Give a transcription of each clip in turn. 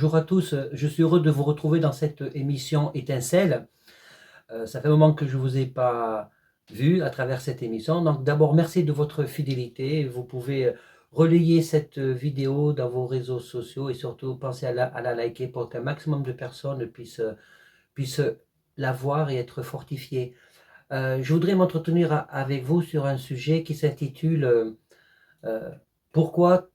Bonjour à tous, je suis heureux de vous retrouver dans cette émission Étincelle. Ça fait un moment que je ne vous ai pas vu à travers cette émission. Donc d'abord, merci de votre fidélité. Vous pouvez relayer cette vidéo dans vos réseaux sociaux et surtout pensez à la liker pour qu'un maximum de personnes puissent la voir et être fortifiées. Je voudrais m'entretenir avec vous sur un sujet qui s'intitule Pourquoi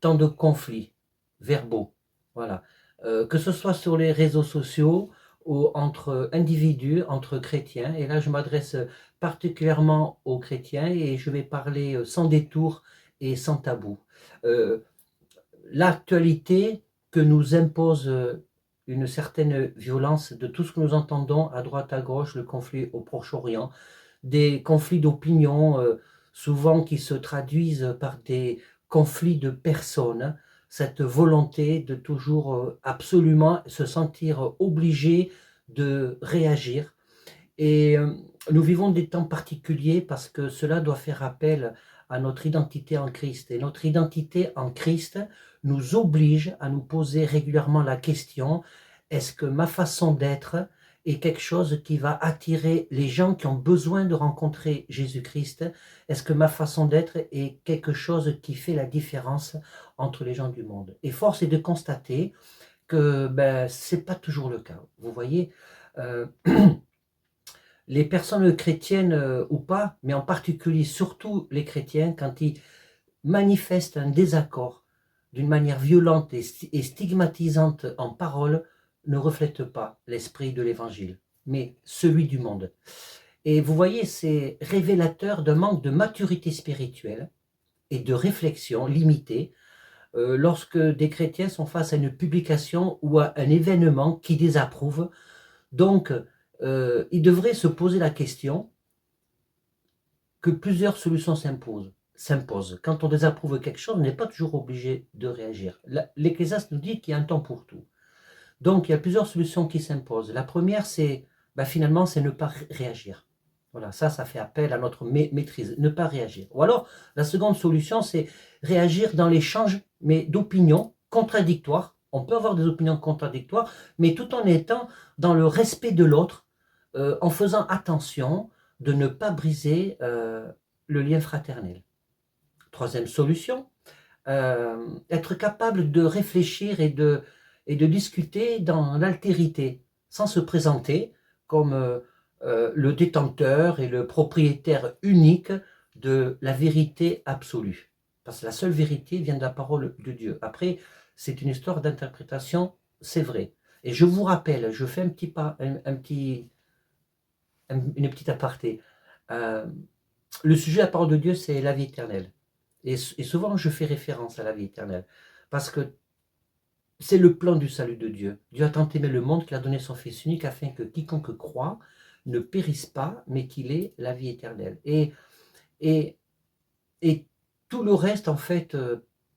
tant de conflits verbaux? Voilà. Que ce soit sur les réseaux sociaux ou entre individus, entre chrétiens. Et là, je m'adresse particulièrement aux chrétiens et je vais parler sans détour et sans tabou. Euh, L'actualité que nous impose une certaine violence de tout ce que nous entendons à droite à gauche, le conflit au Proche-Orient, des conflits d'opinion, souvent qui se traduisent par des conflits de personnes, cette volonté de toujours absolument se sentir obligé de réagir. Et nous vivons des temps particuliers parce que cela doit faire appel à notre identité en Christ. Et notre identité en Christ nous oblige à nous poser régulièrement la question, est-ce que ma façon d'être est quelque chose qui va attirer les gens qui ont besoin de rencontrer Jésus-Christ? Est-ce que ma façon d'être est quelque chose qui fait la différence entre les gens du monde? Et force est de constater que ce n'est pas toujours le cas. Vous voyez, euh, les personnes chrétiennes ou pas, mais en particulier surtout les chrétiens, quand ils manifestent un désaccord d'une manière violente et stigmatisante en parole, ne reflètent pas l'esprit de l'évangile, mais celui du monde. Et vous voyez, c'est révélateur d'un manque de maturité spirituelle et de réflexion limitée lorsque des chrétiens sont face à une publication ou à un événement qui désapprouve. Donc, il devrait se poser la question que plusieurs solutions s'imposent. Quand on désapprouve quelque chose, on n'est pas toujours obligé de réagir. L'Ecclésiaste nous dit qu'il y a un temps pour tout. Donc, il y a plusieurs solutions qui s'imposent. La première, c'est finalement, c'est ne pas réagir. Voilà, ça fait appel à notre maîtrise, ne pas réagir. Ou alors, la seconde solution, c'est réagir dans l'échange, mais d'opinions contradictoires. On peut avoir des opinions contradictoires, mais tout en étant dans le respect de l'autre, en faisant attention de ne pas briser le lien fraternel. Troisième solution, être capable de réfléchir et de discuter dans l'altérité, sans se présenter comme le détenteur et le propriétaire unique de la vérité absolue. Parce que la seule vérité vient de la parole de Dieu. Après, c'est une histoire d'interprétation, c'est vrai. Et je vous rappelle, je fais une petite aparté. Le sujet de la parole de Dieu, c'est la vie éternelle. Et souvent, je fais référence à la vie éternelle. Parce que c'est le plan du salut de Dieu. Dieu a tant aimé le monde qu'il a donné son Fils unique afin que quiconque croit ne périsse pas, mais qu'il ait la vie éternelle. Et tout le reste, en fait,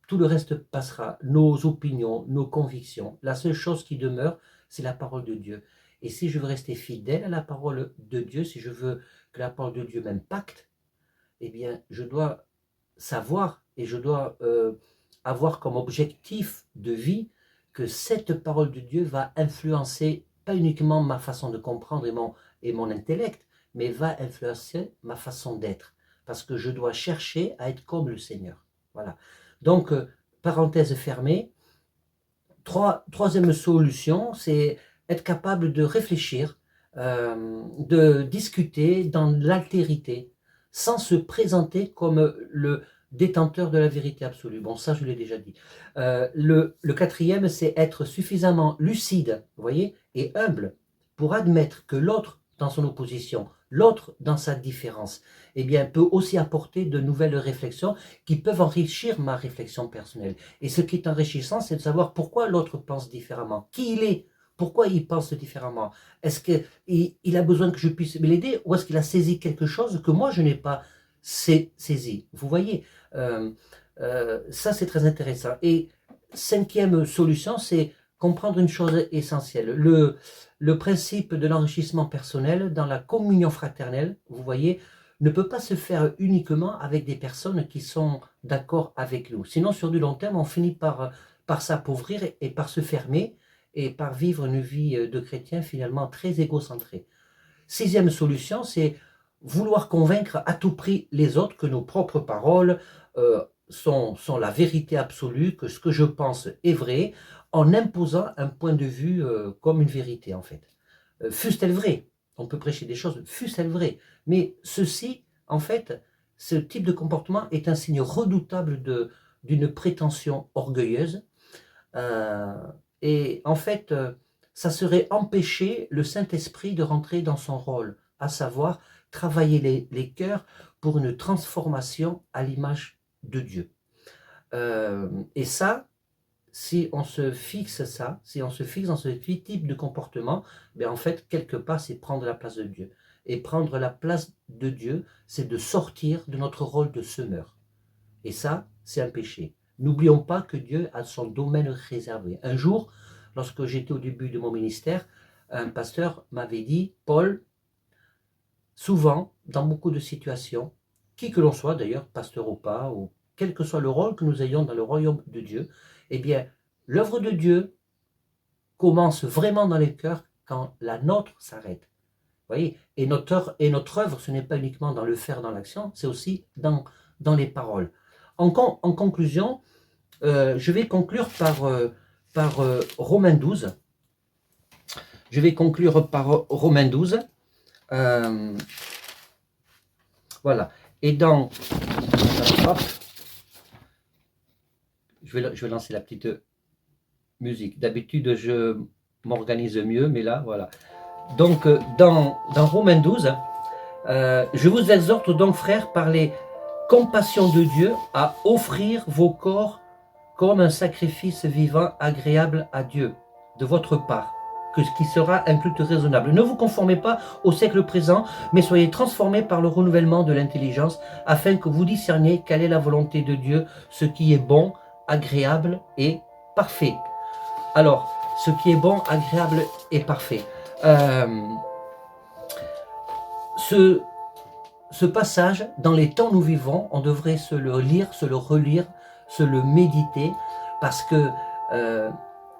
tout le reste passera. Nos opinions, nos convictions. La seule chose qui demeure, c'est la parole de Dieu. Et si je veux rester fidèle à la parole de Dieu, si je veux que la parole de Dieu m'impacte, eh bien, je dois savoir et je dois avoir comme objectif de vie que cette parole de Dieu va influencer pas uniquement ma façon de comprendre et mon intellect, mais va influencer ma façon d'être. Parce que je dois chercher à être comme le Seigneur. Voilà. Donc, parenthèse fermée. Troisième solution, c'est être capable de réfléchir, de discuter dans l'altérité, sans se présenter comme le détenteur de la vérité absolue. Bon, ça, je l'ai déjà dit. Le quatrième, c'est être suffisamment lucide, vous voyez, et humble pour admettre que l'autre, dans son opposition, l'autre, dans sa différence, eh bien, peut aussi apporter de nouvelles réflexions qui peuvent enrichir ma réflexion personnelle. Et ce qui est enrichissant, c'est de savoir pourquoi l'autre pense différemment, qui il est, pourquoi il pense différemment. Est-ce qu'il a besoin que je puisse l'aider ou est-ce qu'il a saisi quelque chose que moi je n'ai pas saisi? Vous voyez, ça c'est très intéressant. Et cinquième solution, c'est comprendre une chose essentielle. Le principe de l'enrichissement personnel dans la communion fraternelle, vous voyez, ne peut pas se faire uniquement avec des personnes qui sont d'accord avec nous. Sinon, sur du long terme, on finit par par s'appauvrir et par se fermer et par vivre une vie de chrétien finalement très égocentrée. Sixième solution, c'est vouloir convaincre à tout prix les autres que nos propres paroles sont la vérité absolue, que ce que je pense est vrai, en imposant un point de vue comme une vérité en fait. Fût-elle vraie, on peut prêcher des choses, fût-elle vraie, mais ceci, en fait, ce type de comportement est un signe redoutable d'une prétention orgueilleuse, et en fait, ça serait empêcher le Saint-Esprit de rentrer dans son rôle, à savoir travailler les cœurs pour une transformation à l'image de Dieu. Et ça, si on se fixe dans ce type de comportement, ben en fait, quelque part, c'est prendre la place de Dieu. Et prendre la place de Dieu, c'est de sortir de notre rôle de semeur. Et ça, c'est un péché. N'oublions pas que Dieu a son domaine réservé. Un jour, lorsque j'étais au début de mon ministère, un pasteur m'avait dit, Paul, souvent, dans beaucoup de situations, qui que l'on soit d'ailleurs, pasteur ou pas, ou quel que soit le rôle que nous ayons dans le royaume de Dieu, eh bien, l'œuvre de Dieu commence vraiment dans les cœurs quand la nôtre s'arrête. Vous voyez, et notre œuvre, ce n'est pas uniquement dans le faire, dans l'action, c'est aussi dans les paroles. En conclusion, je vais conclure par Romains 12. Je vais conclure par Romains 12. Voilà. Et dans... Hop, je vais lancer la petite musique. D'habitude, je m'organise mieux, mais là, voilà. Donc, dans Romains 12, je vous exhorte donc, frères, par les compassions de Dieu, à offrir vos corps comme un sacrifice vivant, agréable à Dieu, de votre part, qui sera un culte raisonnable. Ne vous conformez pas au siècle présent, mais soyez transformés par le renouvellement de l'intelligence, afin que vous discerniez quelle est la volonté de Dieu, ce qui est bon, agréable et parfait. Alors, ce qui est bon, agréable et parfait. Ce passage, dans les temps où nous vivons, on devrait se le lire, se le relire, se le méditer, parce que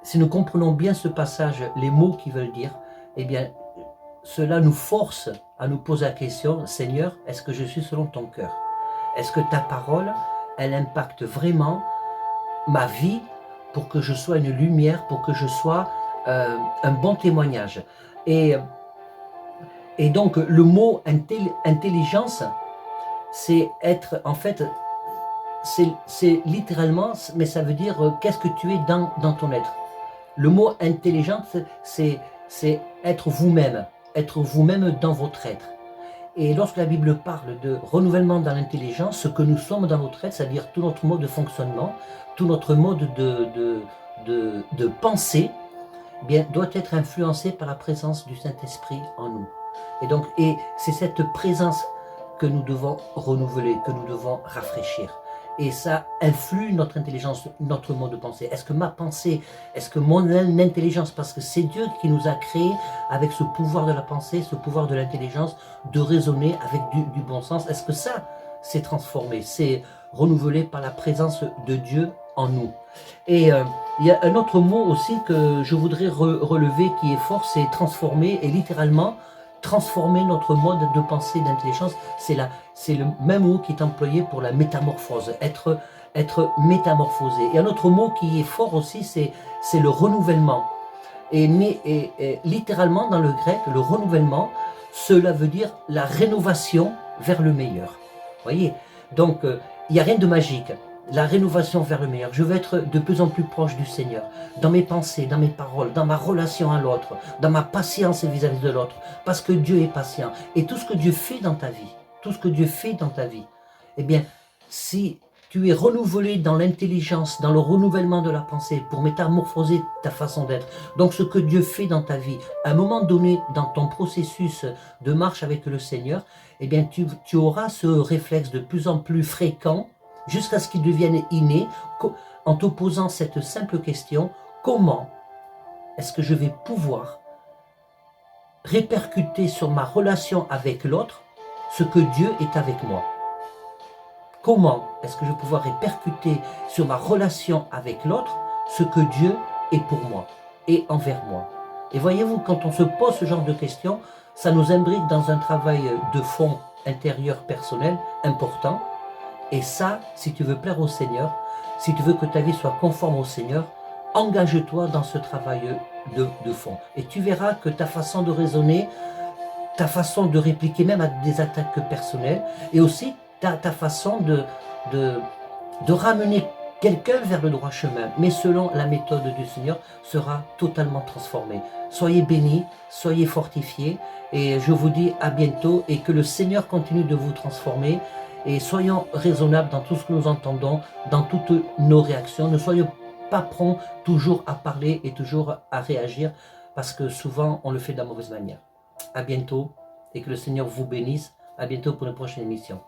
si nous comprenons bien ce passage, les mots qu'il veut dire, eh bien, cela nous force à nous poser la question, Seigneur, est-ce que je suis selon ton cœur? Est-ce que ta parole, elle impacte vraiment ma vie pour que je sois une lumière, pour que je sois un bon témoignage? Et donc, le mot intelligence, c'est être, en fait, c'est littéralement, mais ça veut dire qu'est-ce que tu es dans ton être. Le mot intelligence, c'est être vous-même dans votre être. Et lorsque la Bible parle de renouvellement dans l'intelligence, ce que nous sommes dans notre être, c'est-à-dire tout notre mode de fonctionnement, tout notre mode de pensée, eh bien, doit être influencé par la présence du Saint-Esprit en nous. Et c'est cette présence que nous devons renouveler, que nous devons rafraîchir. Et ça influe notre intelligence, notre mode de pensée. Est-ce que ma pensée, est-ce que mon intelligence, parce que c'est Dieu qui nous a créés avec ce pouvoir de la pensée, ce pouvoir de l'intelligence, de raisonner avec du bon sens, est-ce que ça s'est transformé, c'est renouvelé par la présence de Dieu en nous? Et il y a un autre mot aussi que je voudrais relever qui est fort, c'est transformer, et littéralement, transformer notre mode de pensée, d'intelligence, c'est le même mot qui est employé pour la métamorphose, être métamorphosé. Et un autre mot qui est fort aussi, c'est le renouvellement. Et littéralement dans le grec, le renouvellement, cela veut dire la rénovation vers le meilleur. Vous voyez? Donc, il n'y a rien de magique. La rénovation vers le meilleur. Je veux être de plus en plus proche du Seigneur, dans mes pensées, dans mes paroles, dans ma relation à l'autre, dans ma patience vis-à-vis de l'autre, parce que Dieu est patient. Et tout ce que Dieu fait dans ta vie, eh bien, si tu es renouvelé dans l'intelligence, dans le renouvellement de la pensée, pour métamorphoser ta façon d'être, donc ce que Dieu fait dans ta vie, à un moment donné, dans ton processus de marche avec le Seigneur, eh bien, tu auras ce réflexe de plus en plus fréquent, jusqu'à ce qu'il devienne inné, en te posant cette simple question, comment est-ce que je vais pouvoir répercuter sur ma relation avec l'autre ce que Dieu est avec moi? Comment est-ce que je vais pouvoir répercuter sur ma relation avec l'autre ce que Dieu est pour moi et envers moi. Et voyez-vous, quand on se pose ce genre de questions, ça nous imbrique dans un travail de fond intérieur personnel important. Et ça, si tu veux plaire au Seigneur, si tu veux que ta vie soit conforme au Seigneur, engage-toi dans ce travail de fond. Et tu verras que ta façon de raisonner, ta façon de répliquer même à des attaques personnelles, et aussi ta façon de ramener quelqu'un vers le droit chemin, mais selon la méthode du Seigneur, sera totalement transformée. Soyez bénis, soyez fortifiés, et je vous dis à bientôt, et que le Seigneur continue de vous transformer, et soyons raisonnables dans tout ce que nous entendons, dans toutes nos réactions. Ne soyons pas prompts toujours à parler et toujours à réagir, parce que souvent on le fait de la mauvaise manière. À bientôt, et que le Seigneur vous bénisse. À bientôt pour une prochaine émission.